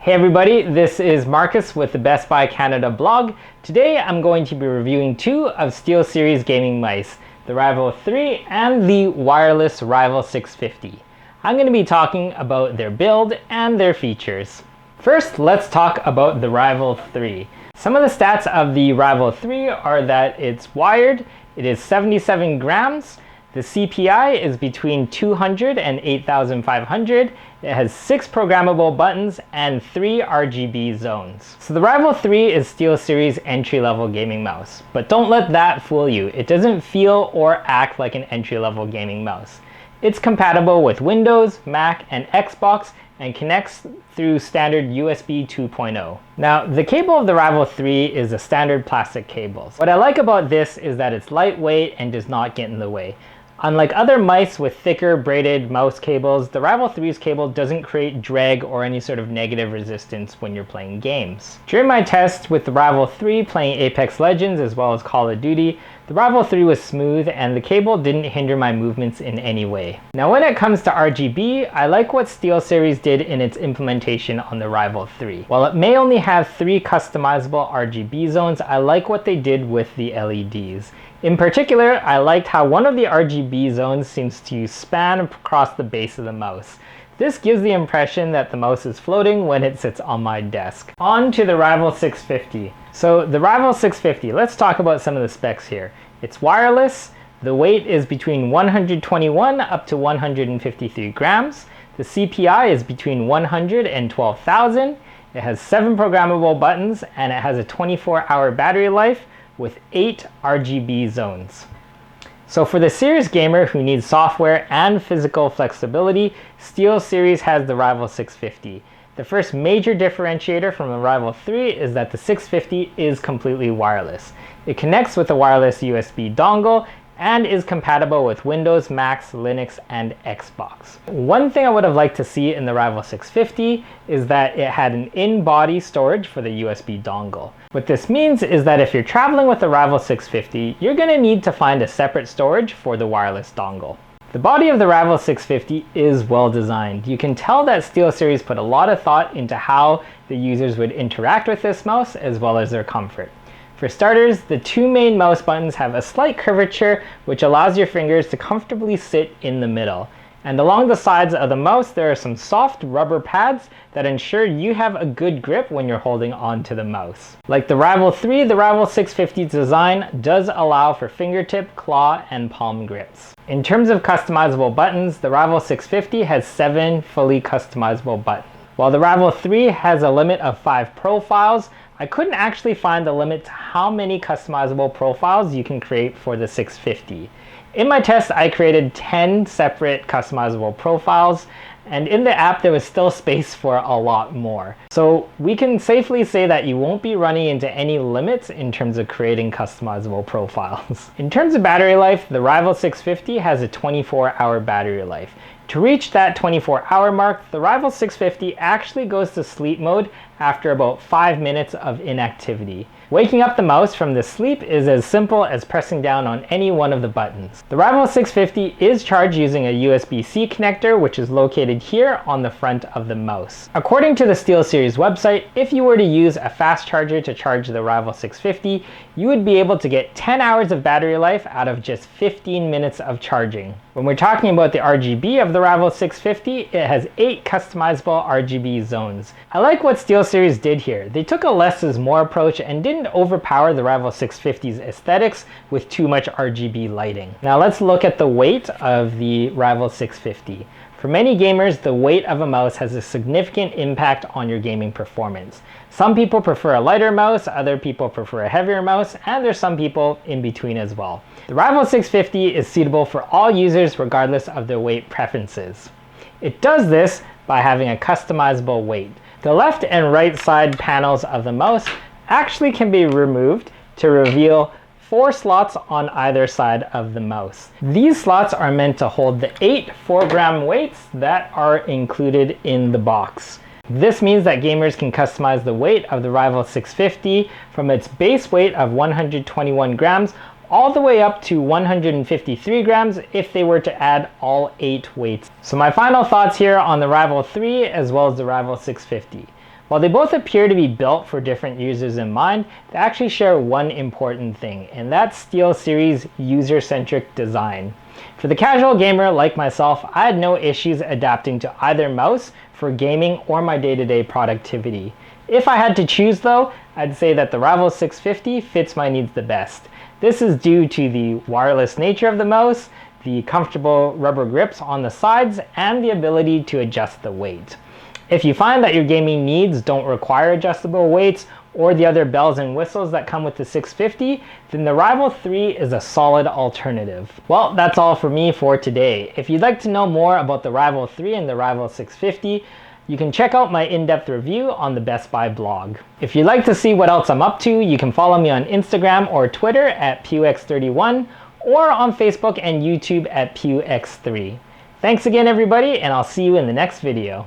Hey everybody, this is Marcus with the Best Buy Canada blog. Today I'm going to be reviewing two of SteelSeries gaming mice, the Rival 3 and the wireless Rival 650. I'm going to be talking about their build and their features. First, let's talk about the Rival 3. Some of the stats of the Rival 3 are that it's wired, it is 77 grams, the CPI is between 200 and 8,500. It has 6 programmable buttons and 3 RGB zones. So the Rival 3 is SteelSeries entry-level gaming mouse. But don't let that fool you. It doesn't feel or act like an entry-level gaming mouse. It's compatible with Windows, Mac, and Xbox and connects through standard USB 2.0. Now, the cable of the Rival 3 is a standard plastic cable. What I like about this is that it's lightweight and does not get in the way. Unlike other mice with thicker braided mouse cables, the Rival 3's cable doesn't create drag or any sort of negative resistance when you're playing games. During my test with the Rival 3 playing Apex Legends as well as Call of Duty, the Rival 3 was smooth and the cable didn't hinder my movements in any way. Now when it comes to RGB, I like what SteelSeries did in its implementation on the Rival 3. While it may only have 3 customizable RGB zones, I like what they did with the LEDs. In particular, I liked how one of the RGB zones seems to span across the base of the mouse. This gives the impression that the mouse is floating when it sits on my desk. On to the Rival 650. So the Rival 650, let's talk about some of the specs here. It's wireless, the weight is between 121 up to 153 grams, the CPI is between 100 and 12,000, it has 7 programmable buttons, and it has a 24-hour battery life with 8 RGB zones. So for the serious gamer who needs software and physical flexibility, SteelSeries has the Rival 650. The first major differentiator from the Rival 3 is that the 650 is completely wireless. It connects with a wireless USB dongle and is compatible with Windows, Mac, Linux, and Xbox. One thing I would have liked to see in the Rival 650 is that it had an in-body storage for the USB dongle. What this means is that if you're traveling with the Rival 650, you're going to need to find a separate storage for the wireless dongle. The body of the Rival 650 is well designed. You can tell that SteelSeries put a lot of thought into how the users would interact with this mouse as well as their comfort. For starters, the 2 main mouse buttons have a slight curvature which allows your fingers to comfortably sit in the middle. And along the sides of the mouse there are some soft rubber pads that ensure you have a good grip when you're holding onto the mouse. Like the Rival 3, the Rival 650's design does allow for fingertip, claw, and palm grips. In terms of customizable buttons, the Rival 650 has 7 fully customizable buttons. While the Rival 3 has a limit of 5 profiles, I couldn't actually find the limit to how many customizable profiles you can create for the 650. In my test, I created 10 separate customizable profiles, and in the app there was still space for a lot more. So we can safely say that you won't be running into any limits in terms of creating customizable profiles. In terms of battery life, the Rival 650 has a 24-hour battery life. To reach that 24-hour mark, the Rival 650 actually goes to sleep mode after about 5 minutes of inactivity. Waking up the mouse from this sleep is as simple as pressing down on any one of the buttons. The Rival 650 is charged using a USB-C connector, which is located here on the front of the mouse. According to the SteelSeries website, if you were to use a fast charger to charge the Rival 650, you would be able to get 10 hours of battery life out of just 15 minutes of charging. When we're talking about the RGB of the Rival 650, it has 8 customizable RGB zones. I like what SteelSeries did here. They took a less is more approach and didn't overpower the Rival 650's aesthetics with too much RGB lighting. Now let's look at the weight of the Rival 650. For many gamers, the weight of a mouse has a significant impact on your gaming performance. Some people prefer a lighter mouse, other people prefer a heavier mouse, and there's some people in between as well. The Rival 650 is suitable for all users regardless of their weight preferences. It does this by having a customizable weight. The left and right side panels of the mouse actually can be removed to reveal 4 slots on either side of the mouse. These slots are meant to hold the 8 4-gram weights that are included in the box. This means that gamers can customize the weight of the Rival 650 from its base weight of 121 grams all the way up to 153 grams if they were to add all 8 weights. So my final thoughts here on the Rival 3 as well as the Rival 650. While they both appear to be built for different users in mind, they actually share one important thing, and that's SteelSeries' user-centric design. For the casual gamer like myself, I had no issues adapting to either mouse for gaming or my day-to-day productivity. If I had to choose though, I'd say that the Rival 650 fits my needs the best. This is due to the wireless nature of the mouse, the comfortable rubber grips on the sides, and the ability to adjust the weight. If you find that your gaming needs don't require adjustable weights or the other bells and whistles that come with the 650, then the Rival 3 is a solid alternative. Well, that's all for me for today. If you'd like to know more about the Rival 3 and the Rival 650, you can check out my in-depth review on the Best Buy blog. If you'd like to see what else I'm up to, you can follow me on Instagram or Twitter at PewX31 or on Facebook and YouTube at PewX3. Thanks again everybody, and I'll see you in the next video.